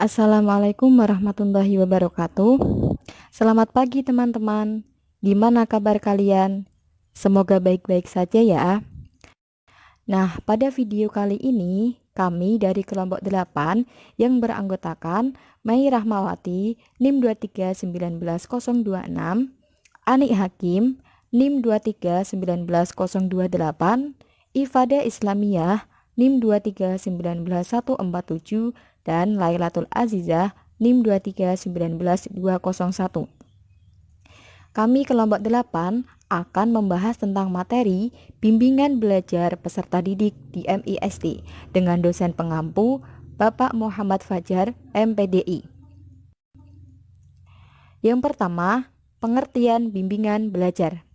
Assalamualaikum warahmatullahi wabarakatuh. Selamat pagi teman-teman. Gimana kabar kalian? Semoga baik-baik saja ya. Nah, pada video kali ini kami dari kelompok 8 yang beranggotakan Mai Rahmawati NIM 2391026, Anik Hakim NIM 2391028, Ifada Islamiyah NIM 2391147 dan Lailatul Azizah NIM 2391201. Kami kelompok 8 akan membahas tentang materi bimbingan belajar peserta didik di MIST dengan dosen pengampu Bapak Muhammad Fajar, MPDI. Yang pertama, pengertian bimbingan belajar.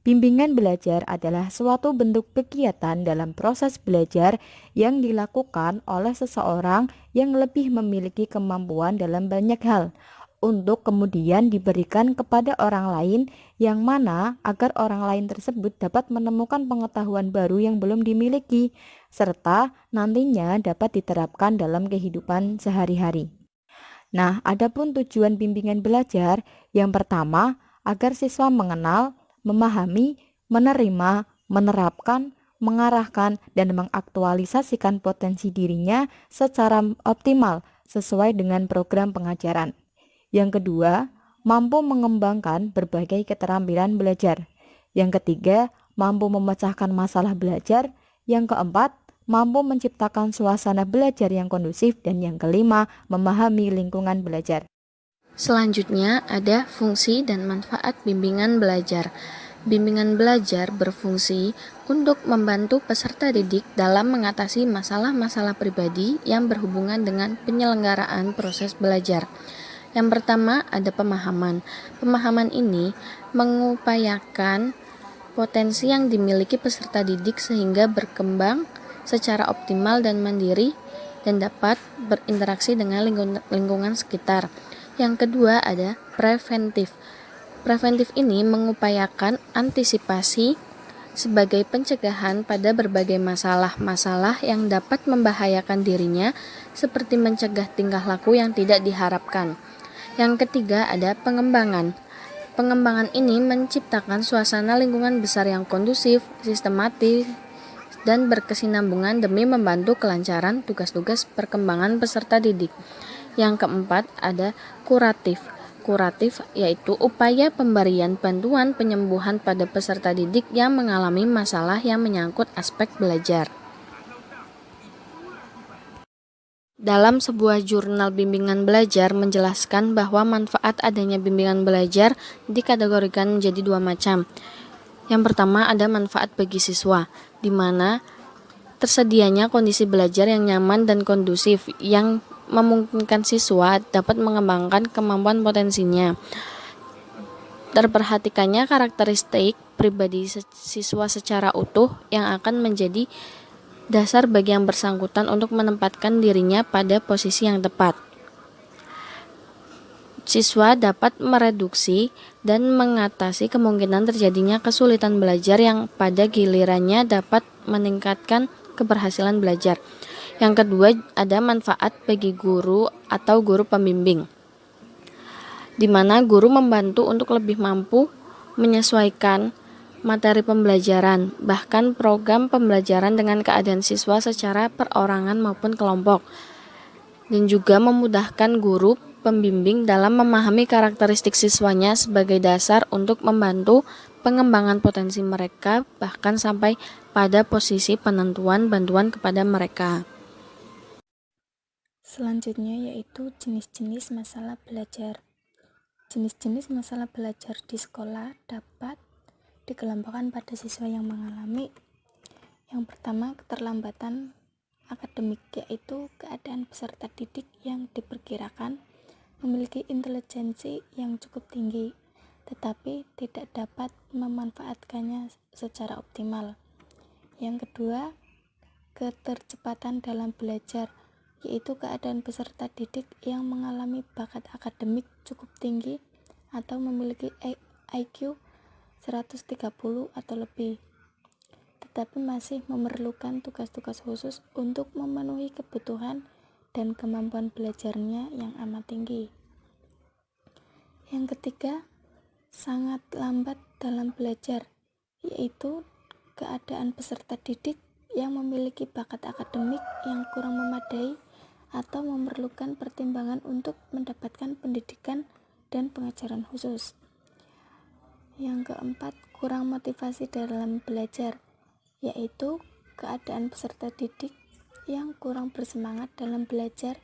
Bimbingan belajar adalah suatu bentuk kegiatan dalam proses belajar yang dilakukan oleh seseorang yang lebih memiliki kemampuan dalam banyak hal untuk kemudian diberikan kepada orang lain, yang mana agar orang lain tersebut dapat menemukan pengetahuan baru yang belum dimiliki serta nantinya dapat diterapkan dalam kehidupan sehari-hari. Nah, adapun tujuan bimbingan belajar, yang pertama, agar siswa mengenal, memahami, menerima, menerapkan, mengarahkan, dan mengaktualisasikan potensi dirinya secara optimal sesuai dengan program pengajaran. Yang kedua, mampu mengembangkan berbagai keterampilan belajar. Yang ketiga, mampu memecahkan masalah belajar. Yang keempat, mampu menciptakan suasana belajar yang kondusif. Dan yang kelima, memahami lingkungan belajar. Selanjutnya ada fungsi dan manfaat bimbingan belajar. Bimbingan belajar berfungsi untuk membantu peserta didik dalam mengatasi masalah-masalah pribadi yang berhubungan dengan penyelenggaraan proses belajar. Yang pertama ada pemahaman. Pemahaman ini mengupayakan potensi yang dimiliki peserta didik sehingga berkembang secara optimal dan mandiri dan dapat berinteraksi dengan lingkungan sekitar. Yang kedua ada preventif. Preventif ini mengupayakan antisipasi sebagai pencegahan pada berbagai masalah-masalah yang dapat membahayakan dirinya, seperti mencegah tingkah laku yang tidak diharapkan. Yang ketiga ada pengembangan. Pengembangan ini menciptakan suasana lingkungan besar yang kondusif, sistematis, dan berkesinambungan demi membantu kelancaran tugas-tugas perkembangan peserta didik. Yang keempat ada kuratif. Kuratif yaitu upaya pemberian bantuan penyembuhan pada peserta didik yang mengalami masalah yang menyangkut aspek belajar. Dalam sebuah jurnal bimbingan belajar menjelaskan bahwa manfaat adanya bimbingan belajar dikategorikan menjadi dua macam. Yang pertama ada manfaat bagi siswa, di mana tersedianya kondisi belajar yang nyaman dan kondusif yang memungkinkan siswa dapat mengembangkan kemampuan potensinya. Terperhatikannya karakteristik pribadi siswa secara utuh yang akan menjadi dasar bagi yang bersangkutan untuk menempatkan dirinya pada posisi yang tepat. Siswa dapat mereduksi dan mengatasi kemungkinan terjadinya kesulitan belajar yang pada gilirannya dapat meningkatkan keberhasilan belajar. Yang kedua ada manfaat bagi guru atau guru pembimbing, di mana guru membantu untuk lebih mampu menyesuaikan materi pembelajaran, bahkan program pembelajaran dengan keadaan siswa secara perorangan maupun kelompok, dan juga memudahkan guru pembimbing dalam memahami karakteristik siswanya sebagai dasar untuk membantu pengembangan potensi mereka, bahkan sampai pada posisi penentuan bantuan kepada mereka. Selanjutnya yaitu jenis-jenis masalah belajar. Jenis-jenis masalah belajar di sekolah dapat dikelompokkan pada siswa yang mengalami yang pertama keterlambatan akademik, yaitu keadaan peserta didik yang diperkirakan memiliki intelijensi yang cukup tinggi tetapi tidak dapat memanfaatkannya secara optimal. Yang kedua, ketercepatan dalam belajar, yaitu keadaan peserta didik yang mengalami bakat akademik cukup tinggi atau memiliki IQ 130 atau lebih, tetapi masih memerlukan tugas-tugas khusus untuk memenuhi kebutuhan dan kemampuan belajarnya yang amat tinggi. Yang ketiga, sangat lambat dalam belajar, yaitu keadaan peserta didik yang memiliki bakat akademik yang kurang memadai atau memerlukan pertimbangan untuk mendapatkan pendidikan dan pengajaran khusus. Yang keempat, kurang motivasi dalam belajar, yaitu keadaan peserta didik yang kurang bersemangat dalam belajar,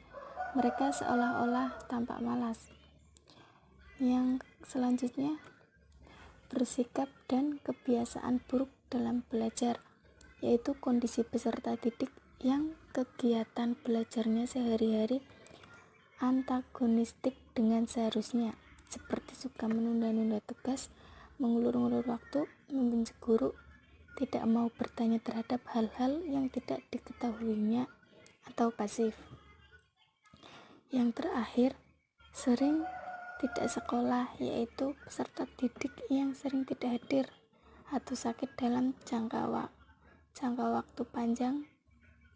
mereka seolah-olah tampak malas. Yang selanjutnya, bersikap dan kebiasaan buruk dalam belajar, yaitu kondisi peserta didik yang kegiatan belajarnya sehari-hari antagonistik dengan seharusnya, seperti suka menunda-nunda tugas, mengulur-ngulur waktu, membenci guru, tidak mau bertanya terhadap hal-hal yang tidak diketahuinya, atau pasif. Yang terakhir, sering tidak sekolah, yaitu peserta didik yang sering tidak hadir atau sakit dalam jangka waktu panjang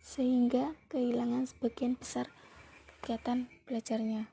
sehingga kehilangan sebagian besar kegiatan belajarnya.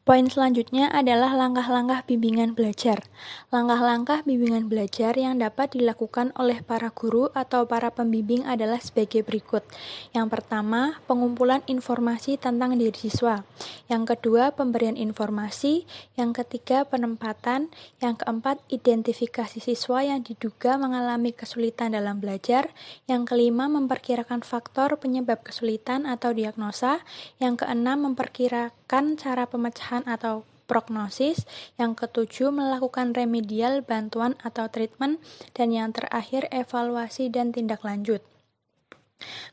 Poin selanjutnya adalah langkah-langkah bimbingan belajar. Langkah-langkah bimbingan belajar yang dapat dilakukan oleh para guru atau para pembimbing adalah sebagai berikut. Yang pertama, pengumpulan informasi tentang diri siswa. Yang kedua, pemberian informasi. Yang ketiga, penempatan. Yang keempat, identifikasi siswa yang diduga mengalami kesulitan dalam belajar. Yang kelima, memperkirakan faktor penyebab kesulitan atau diagnosa. Yang keenam, memperkirakan cara pemecahan atau prognosis. Yang ketujuh, melakukan remedial, bantuan atau treatment. Dan yang terakhir, evaluasi dan tindak lanjut.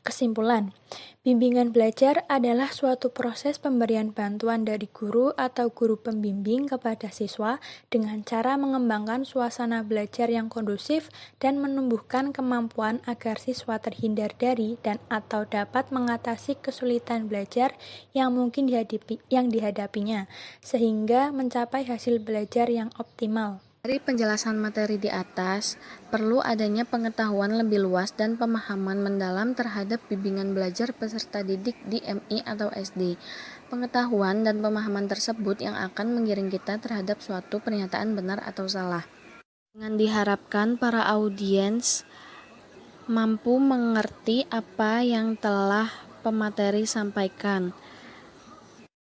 Kesimpulan, bimbingan belajar adalah suatu proses pemberian bantuan dari guru atau guru pembimbing kepada siswa dengan cara mengembangkan suasana belajar yang kondusif dan menumbuhkan kemampuan agar siswa terhindar dari dan atau dapat mengatasi kesulitan belajar yang mungkin dihadapinya, sehingga mencapai hasil belajar yang optimal. Dari penjelasan materi di atas, perlu adanya pengetahuan lebih luas dan pemahaman mendalam terhadap bimbingan belajar peserta didik di MI atau SD. Pengetahuan dan pemahaman tersebut yang akan menggiring kita terhadap suatu pernyataan benar atau salah. Dengan diharapkan para audiens mampu mengerti apa yang telah pemateri sampaikan.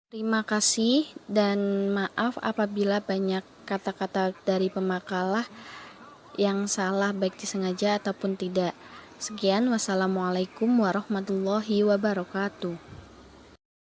Terima kasih dan maaf apabila banyak kata-kata dari pemakalah yang salah baik disengaja ataupun tidak. Sekian, wassalamualaikum warahmatullahi wabarakatuh.